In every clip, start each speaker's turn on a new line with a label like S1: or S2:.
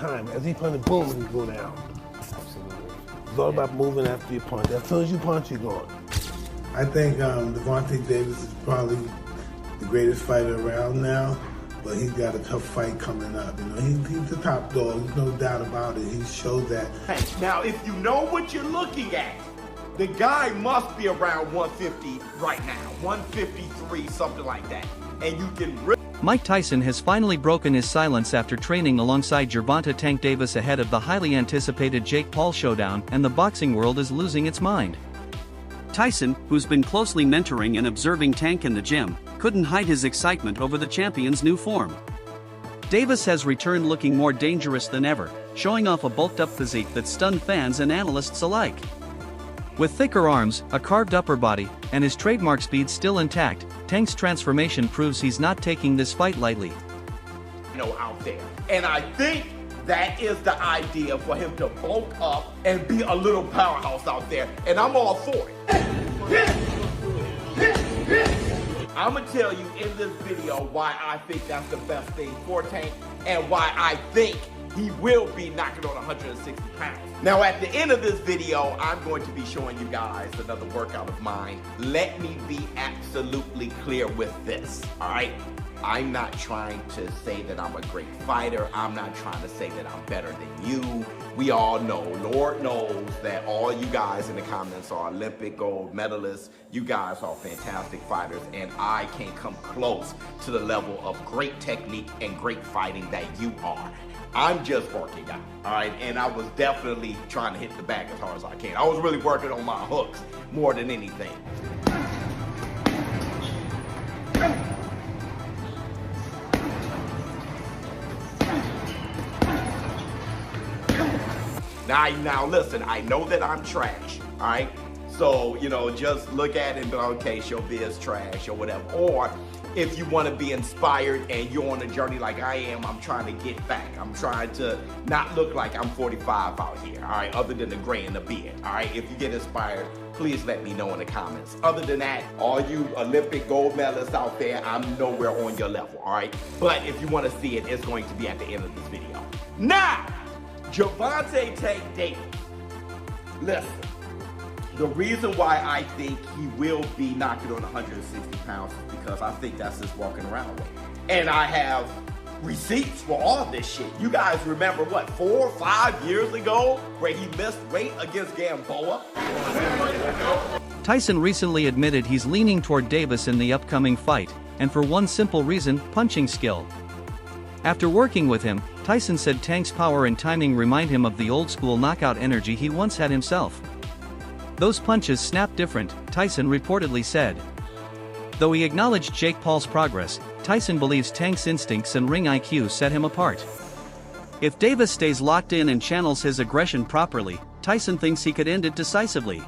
S1: time. As he punches, boom, he go down.
S2: Absolutely.
S1: It's all about moving after you punch. As soon as you punch, you're gone.
S3: I think Gervonta Davis is probably the greatest fighter around now, but he's got a tough fight coming up. You know, he's the top dog. There's no doubt about it. He showed that.
S4: Hey, now, if you know what you're looking at, the guy must be around 150 right now, 153, something like that, and you can.
S5: Mike Tyson has finally broken his silence after training alongside Gervonta Tank Davis ahead of the highly anticipated Jake Paul showdown, and the boxing world is losing its mind. Tyson, who's been closely mentoring and observing Tank in the gym, couldn't hide his excitement over the champion's new form. Davis has returned looking more dangerous than ever, showing off a bulked-up physique that stunned fans and analysts alike. With thicker arms, a carved upper body, and his trademark speed still intact, Tank's transformation proves he's not taking this fight lightly.
S4: Out there, and I think that is the idea for him to bulk up and be a little powerhouse out there, and I'm all for it. I'm gonna tell you in this video why I think that's the best thing for Tank and why I think he will be knocking on 160 pounds. Now at the end of this video, I'm going to be showing you guys another workout of mine. Let me be absolutely clear with this, all right? I'm not trying to say that I'm a great fighter. I'm not trying to say that I'm better than you. We all know, Lord knows, that all you guys in the comments are Olympic gold medalists. You guys are fantastic fighters, and I can't come close to the level of great technique and great fighting that you are. I'm just working out, all right? And I was definitely trying to hit the bag as hard as I can. I was really working on my hooks more than anything. Now listen, I know that I'm trash, all right? So, just look at it and be like, okay, Showbiz trash or whatever. Or if you want to be inspired and you're on a journey like I am, I'm trying to get back. I'm trying to not look like I'm 45 out here, all right? Other than the gray and the beard, all right? If you get inspired, please let me know in the comments. Other than that, all you Olympic gold medalists out there, I'm nowhere on your level, all right? But if you want to see it, it's going to be at the end of this video. Now, Gervonta Tank Davis. Listen, the reason why I think he will be knocking on 160 pounds is because I think that's his walking around weight. And I have receipts for all this shit. You guys remember what, 4 or 5 years ago where he missed weight against Gamboa?
S5: Tyson recently admitted he's leaning toward Davis in the upcoming fight, and for one simple reason, punching skill. After working with him, Tyson said Tank's power and timing remind him of the old-school knockout energy he once had himself. Those punches snap different, Tyson reportedly said. Though he acknowledged Jake Paul's progress, Tyson believes Tank's instincts and ring IQ set him apart. If Davis stays locked in and channels his aggression properly, Tyson thinks he could end it decisively.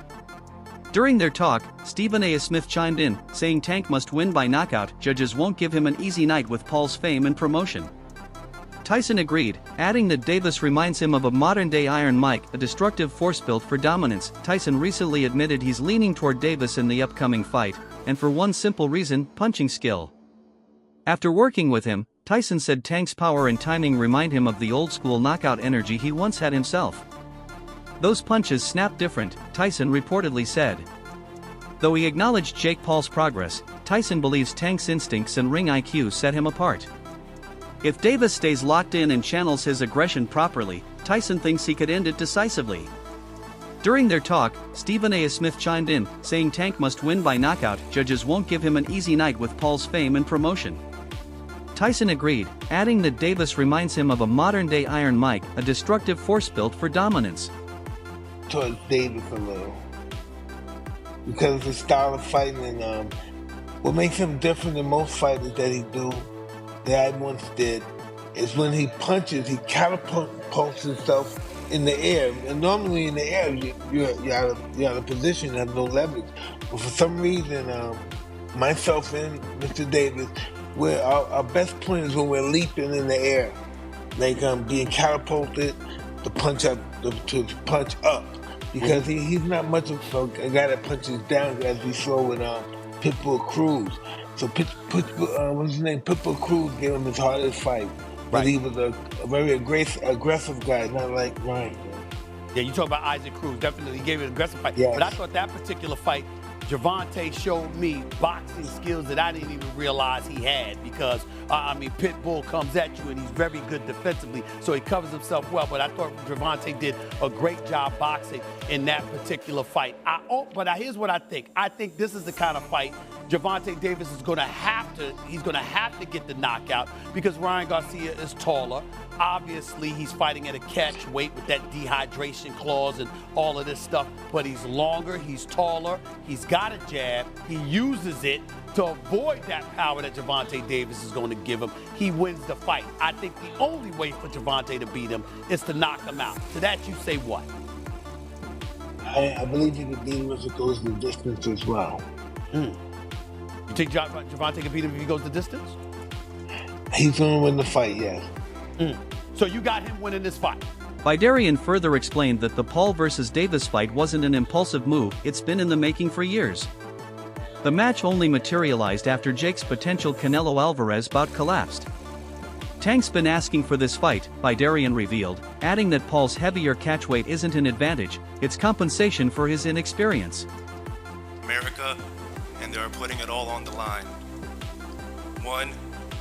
S5: During their talk, Stephen A. Smith chimed in, saying Tank must win by knockout. Judges won't give him an easy night with Paul's fame and promotion. Tyson agreed, adding that Davis reminds him of a modern-day Iron Mike, a destructive force built for dominance. Tyson recently admitted he's leaning toward Davis in the upcoming fight, and for one simple reason, punching skill. After working with him, Tyson said Tank's power and timing remind him of the old-school knockout energy he once had himself. Those punches snap different, Tyson reportedly said. Though he acknowledged Jake Paul's progress, Tyson believes Tank's instincts and ring IQ set him apart. If Davis stays locked in and channels his aggression properly, Tyson thinks he could end it decisively. During their talk, Stephen A. Smith chimed in, saying Tank must win by knockout. Judges won't give him an easy night with Paul's fame and promotion. Tyson agreed, adding that Davis reminds him of a modern-day Iron Mike, a destructive force built for dominance.
S1: Towards Davis a little, because of the style of fighting, and what makes him different than most fighters that I once did, is when he punches, he catapults himself in the air. And normally in the air, you're out of position, you have no leverage. But for some reason, myself and Mr. Davis, our best point is when we're leaping in the air, like being catapulted to punch up, because he's not much of a guy that punches down, as we saw with Pitbull Cruz. So what's his name? Pitbull Cruz gave him his hardest fight, but he was a very aggressive guy, not like Ryan.
S2: Yeah, you talk about Isaac Cruz. Definitely gave it an aggressive fight.
S1: Yes.
S2: But I thought that particular fight, Gervonta showed me boxing skills that I didn't even realize he had because, Pitbull comes at you and he's very good defensively, so he covers himself well. But I thought Gervonta did a great job boxing in that particular fight. Here's what I think. I think this is the kind of fight Gervonta Davis is going to have to get the knockout because Ryan Garcia is taller. Obviously, he's fighting at a catch weight with that dehydration clause and all of this stuff, but he's longer, he's taller, he's got a jab, he uses it to avoid that power that Gervonta Davis is going to give him. He wins the fight. I think the only way for Gervonta to beat him is to knock him out. To that, you say what?
S1: I believe he could beat him if it goes the distance as well.
S2: You think Gervonta can beat him if he goes the distance?
S1: He's going to win the fight, yes.
S2: So you got him winning this fight?
S5: Vidarian further explained that the Paul vs. Davis fight wasn't an impulsive move, it's been in the making for years. The match only materialized after Jake's potential Canelo Alvarez bout collapsed. Tank's been asking for this fight, Vidarian revealed, adding that Paul's heavier catchweight isn't an advantage, it's compensation for his inexperience.
S6: America, and they're putting it all on the line. One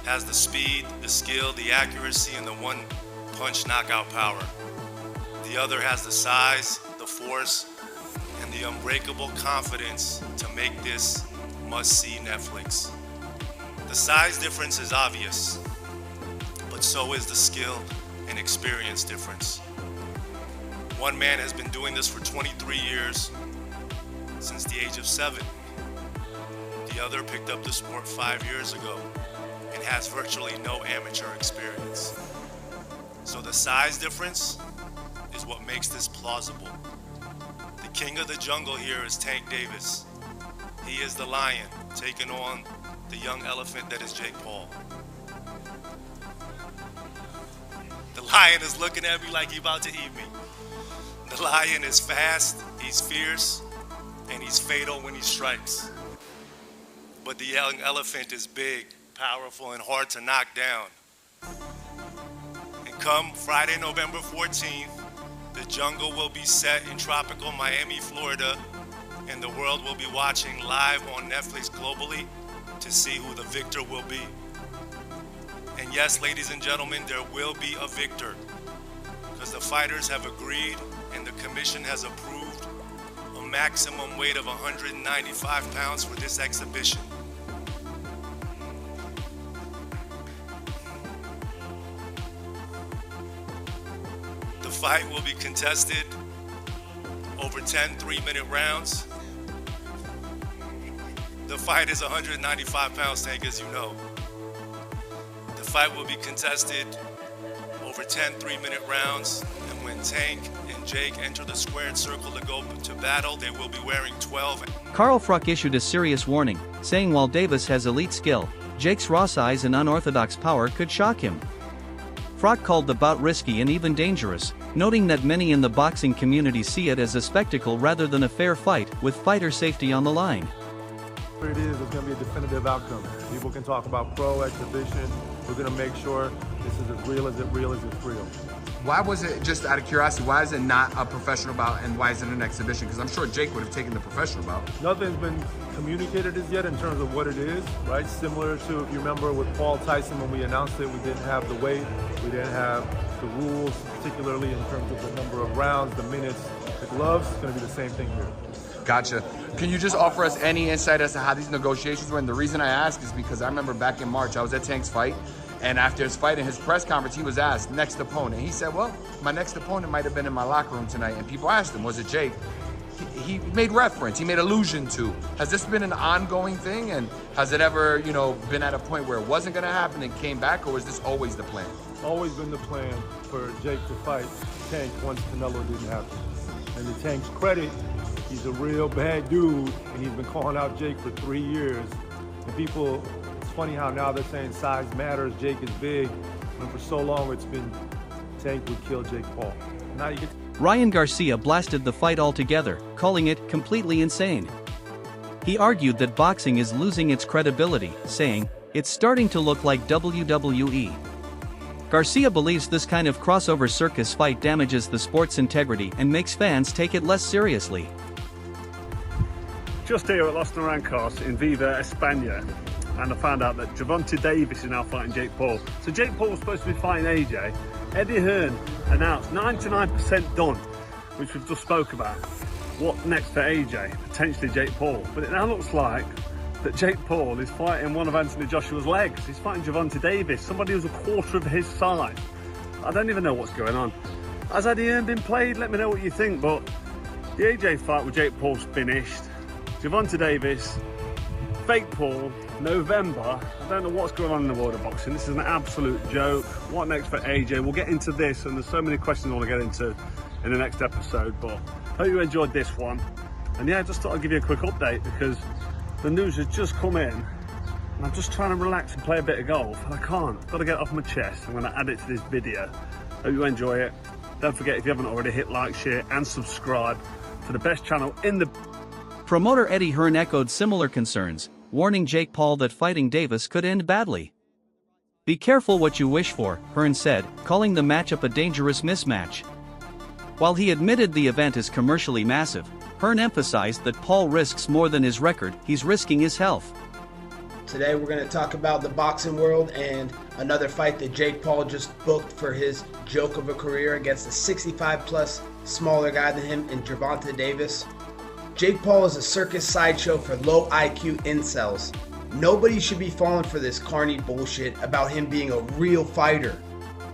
S6: has the speed, the skill, the accuracy, and the one-punch knockout power. The other has the size, the force, and the unbreakable confidence to make this must-see Netflix. The size difference is obvious, but so is the skill and experience difference. One man has been doing this for 23 years, since the age of 7. The other picked up the sport 5 years ago and has virtually no amateur experience. So the size difference is what makes this plausible. The king of the jungle here is Tank Davis. He is the lion taking on the young elephant that is Jake Paul. The lion is looking at me like he's about to eat me. The lion is fast, he's fierce, and he's fatal when he strikes. But the young elephant is big, powerful, and hard to knock down. And come Friday, November 14th, the jungle will be set in tropical Miami, Florida, and the world will be watching live on Netflix globally to see who the victor will be. And yes, ladies and gentlemen, there will be a victor, because the fighters have agreed and the commission has approved a maximum weight of 195 pounds for this exhibition. The fight will be contested over 10 3-minute rounds. The fight is 195 pounds, Tank, as you know. The fight will be contested over 10 3-minute rounds, and when Tank and Jake enter the squared circle to go to battle, they will be wearing 12.
S5: Carl Fruck issued a serious warning, saying while Davis has elite skill, Jake's raw size and unorthodox power could shock him. Fruck called the bout risky and even dangerous, noting that many in the boxing community see it as a spectacle rather than a fair fight, with fighter safety on the line.
S7: It is, it's going to be a definitive outcome. People can talk about pro exhibition. We're going to make sure this is as real as it's real.
S8: Why was it, just out of curiosity, why is it not a professional bout and why is it an exhibition? Because I'm sure Jake would have taken the professional bout.
S7: Nothing's been communicated as yet in terms of what it is, right? Similar to, if you remember with Paul Tyson, when we announced it, we didn't have the weight, we didn't have the rules, particularly in terms of the number of rounds, the minutes, the gloves. It's going to be the same thing here.
S8: Gotcha. Can you just offer us any insight as to how these negotiations went? The reason I ask is because I remember back in March, I was at Tank's fight, and after his fight in his press conference, he was asked, next opponent. He said, well, my next opponent might have been in my locker room tonight, and people asked him, was it Jake? He made reference, he made allusion to. Has this been an ongoing thing, and has it ever, been at a point where it wasn't gonna happen and came back, or was this always the plan?
S7: Always been the plan for Jake to fight Tank once Canelo didn't happen. And to Tank's credit, he's a real bad dude, and he's been calling out Jake for 3 years. And people, it's funny how now they're saying size matters, Jake is big, and for so long it's been Tank would kill Jake Paul. Now you get
S5: Ryan Garcia blasted the fight altogether, calling it completely insane. He argued that boxing is losing its credibility, saying, "It's starting to look like WWE." Garcia believes this kind of crossover circus fight damages the sport's integrity and makes fans take it less seriously.
S9: Just here at Los Naranjos in Viva, España, and I found out that Gervonta Davis is now fighting Jake Paul. So Jake Paul was supposed to be fighting AJ. Eddie Hearn announced 99% done, which we've just spoke about. What next for AJ? Potentially Jake Paul. But it now looks like that Jake Paul is fighting one of Anthony Joshua's legs. He's fighting Gervonta Davis, somebody who's a quarter of his size. I don't even know what's going on. Has Eddie Hearn been played? Let me know what you think, but the AJ fight with Jake Paul's finished. Gervonta Davis, fake Paul, November. I don't know what's going on in the world of boxing. This is an absolute joke. What next for AJ? We'll get into this, and there's so many questions I want to get into in the next episode, but hope you enjoyed this one. And yeah, I just thought I'd give you a quick update because the news has just come in and I'm just trying to relax and play a bit of golf, and I can't. I've got to get it off my chest. I'm going to add it to this video. Hope you enjoy it. Don't forget, if you haven't already, hit like, share and subscribe for the best channel in the...
S5: Promoter Eddie Hearn echoed similar concerns, warning Jake Paul that fighting Davis could end badly. "Be careful what you wish for," Hearn said, calling the matchup a dangerous mismatch. While he admitted the event is commercially massive, Hearn emphasized that Paul risks more than his record, he's risking his health.
S10: Today we're going to talk about the boxing world and another fight that Jake Paul just booked for his joke of a career against a 65-plus smaller guy than him in Gervonta Davis. Jake Paul is a circus sideshow for low IQ incels. Nobody should be falling for this carny bullshit about him being a real fighter.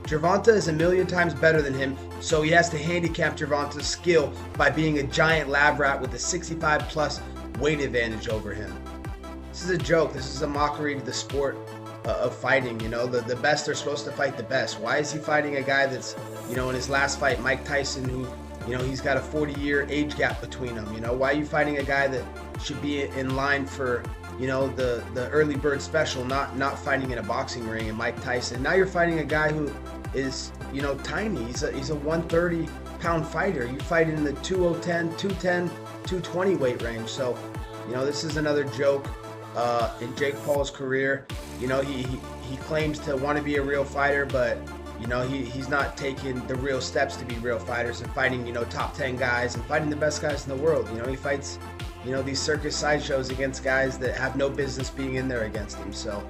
S10: Gervonta is a million times better than him, so he has to handicap Gervonta's skill by being a giant lab rat with a 65-plus weight advantage over him. This is a joke. This is a mockery to the sport of fighting. You know, the best are supposed to fight the best. Why is he fighting a guy that's, you know, in his last fight, Mike Tyson, who, you know, he's got a 40-year age gap between them? You know, why are you fighting a guy that should be in line for, you know, the early bird special, not fighting in a boxing ring? And Mike Tyson, now you're fighting a guy who is, you know, tiny. He's a 130-pound fighter. You fight in the 210, 220 weight range. So, you know, this is another joke in Jake Paul's career. You know, he claims to want to be a real fighter, but, you know, he's not taking the real steps to be real fighters and fighting, you know, top 10 guys and fighting the best guys in the world. You know, he fights, you know, these circus sideshows against guys that have no business being in there against him. So,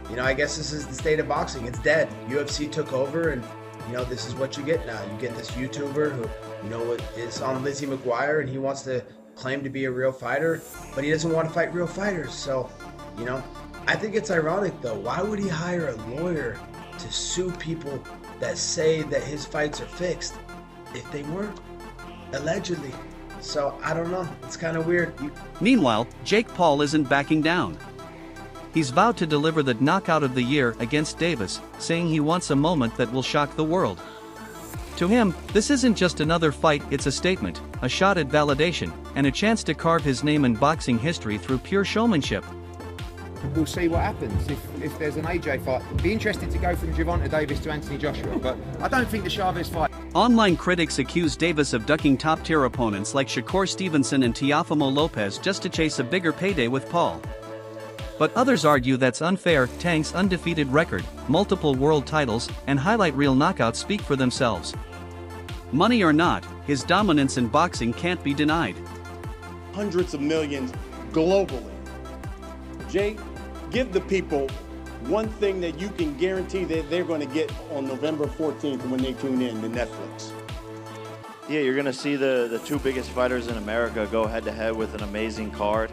S10: you know, I guess this is the state of boxing. It's dead. UFC took over, and, you know, this is what you get now. You get this YouTuber who, you know, is on Lizzie McGuire, and he wants to claim to be a real fighter, but he doesn't want to fight real fighters. So, you know, I think it's ironic, though. Why would he hire a lawyer to sue people that say that his fights are fixed if they weren't, allegedly? So, I don't know. It's kind of weird.
S5: Meanwhile, Jake Paul isn't backing down. He's vowed to deliver the knockout of the year against Davis, saying he wants a moment that will shock the world. To him, this isn't just another fight, it's a statement, a shot at validation, and a chance to carve his name in boxing history through pure showmanship.
S11: We'll see what happens if there's an AJ fight. Be interested to go from Gervonta Davis to Anthony Joshua, but I don't think the Chavez fight...
S5: Online critics accuse Davis of ducking top-tier opponents like Shakur Stevenson and Teofimo Lopez just to chase a bigger payday with Paul. But others argue that's unfair. Tank's undefeated record, multiple world titles, and highlight reel knockouts speak for themselves. Money or not, his dominance in boxing can't be denied.
S12: Hundreds of millions globally. Jake, give the people one thing that you can guarantee that they're going to get on November 14th when they tune in to Netflix.
S13: Yeah, you're going to see the two biggest fighters in America go head-to-head with an amazing card.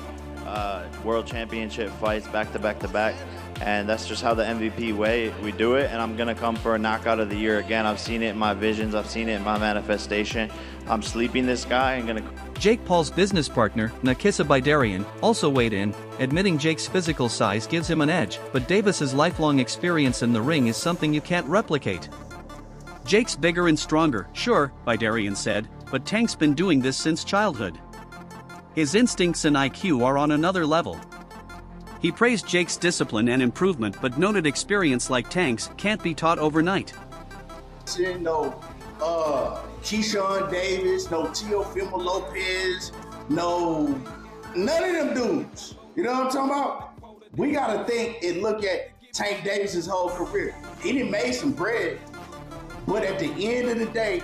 S13: World championship fights back to back, and that's just how the MVP way we do it. And I'm gonna come for a knockout of the year again. I've seen it in my visions, I've seen it in my manifestation. I'm sleeping this guy and gonna...
S5: Jake Paul's business partner, Nakisa Bidarian, also weighed in, admitting Jake's physical size gives him an edge, but Davis's lifelong experience in the ring is something you can't replicate. Jake's bigger and stronger, sure, Bidarian said, but Tank's been doing this since childhood. His instincts and IQ are on another level. He praised Jake's discipline and improvement, but noted experience like Tank's can't be taught overnight.
S12: No Keyshawn Davis, no Teofimo Lopez, none of them dudes. You know what I'm talking about? We gotta think and look at
S14: Tank Davis's whole career. He done made some bread, but at the end of the day,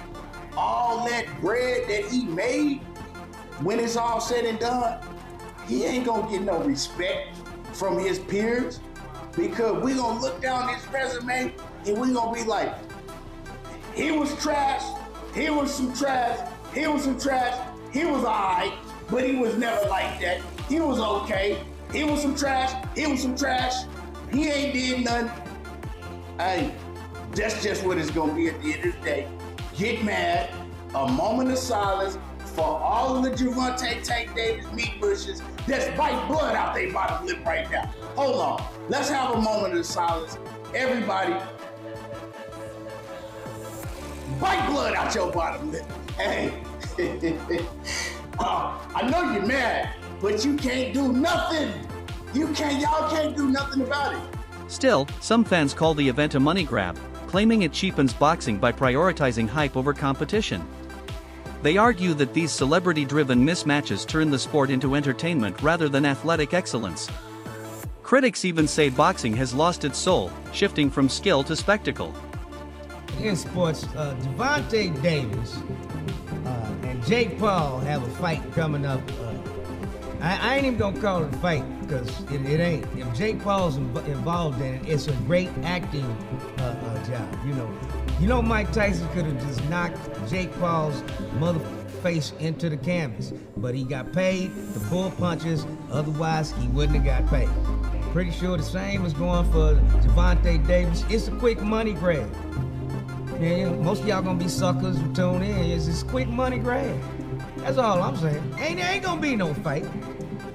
S14: all that bread that he made, when it's all said and done, he ain't gonna get no respect from his peers, because we gonna look down his resume and we gonna be like, he was trash, he was some trash, he was some trash, he was alright, but he was never like that. He was okay. He was some trash, he was some trash, he ain't did nothing. Hey, that's just what it's gonna be at the end of the day. Get mad, a moment of silence for all of the Gervonta Tank Davis meat bushes that's biting blood out their bottom lip right now. Hold on, let's have a moment of silence. Everybody, bite blood out your bottom lip. Hey, I know you're mad, but you can't do nothing. Y'all can't do nothing about it.
S5: Still, some fans call the event a money grab, claiming it cheapens boxing by prioritizing hype over competition. They argue that these celebrity-driven mismatches turn the sport into entertainment rather than athletic excellence. Critics even say boxing has lost its soul, shifting from skill to spectacle.
S15: In sports, Gervonta Davis and Jake Paul have a fight coming up. I ain't even gonna call it a fight, because it ain't. If Jake Paul's involved in it, it's a great acting job. You know Mike Tyson could have just knocked Jake Paul's mother face into the canvas, but he got paid to pull punches, otherwise he wouldn't have got paid. Pretty sure the same is going for Gervonta Davis. It's a quick money grab. Yeah, most of y'all gonna be suckers who tune in. It's just quick money grab. That's all I'm saying. Ain't gonna be no fight.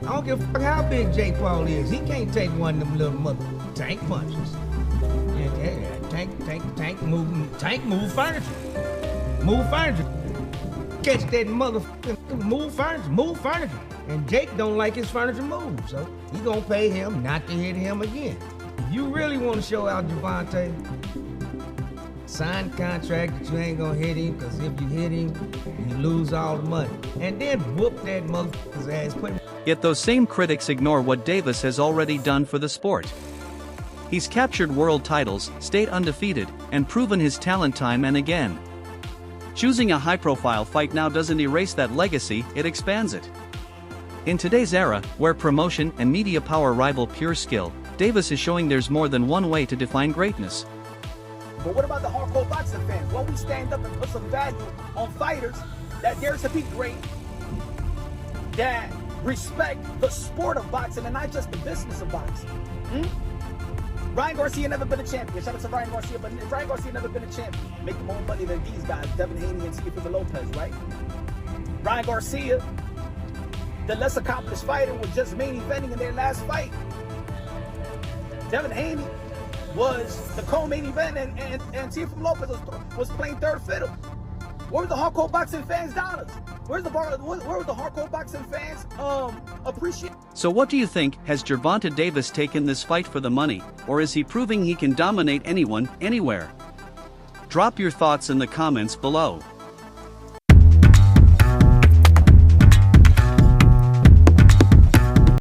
S15: I don't give a fuck how big Jake Paul is. He can't take one of them little mother tank punches. Tank move furniture. Move furniture. Catch that motherfucker, move furniture. And Jake don't like his furniture moved, so he gonna pay him not to hit him again. If you really want to show out Gervonta, sign a contract that you ain't gonna hit him, because if you hit him, you lose all the money. And then whoop that motherfucker's ass.
S5: Yet those same critics ignore what Davis has already done for the sport. He's captured world titles, stayed undefeated, and proven his talent time and again. Choosing a high-profile fight now doesn't erase that legacy, it expands it. In today's era, where promotion and media power rival pure skill, Davis is showing there's more than one way to define greatness.
S16: But what about the hardcore boxing fans? Well, we stand up and put some value on fighters that dare to be great, that respect the sport of boxing and not just the business of boxing. Ryan Garcia never been a champion. Shout out to Ryan Garcia, but Ryan Garcia never been a champion. Make more money than these guys, Devin Haney and Teofimo Lopez, right? Ryan Garcia, the less accomplished fighter, was just main eventing in their last fight. Devin Haney was the co-main event, and Teofimo Lopez was playing third fiddle. Where were the hardcore boxing fans' dollars? Where were the hardcore boxing fans appreciate?
S5: So what do you think? Has Gervonta Davis taken this fight for the money, or is he proving he can dominate anyone, anywhere? Drop your thoughts in the comments below.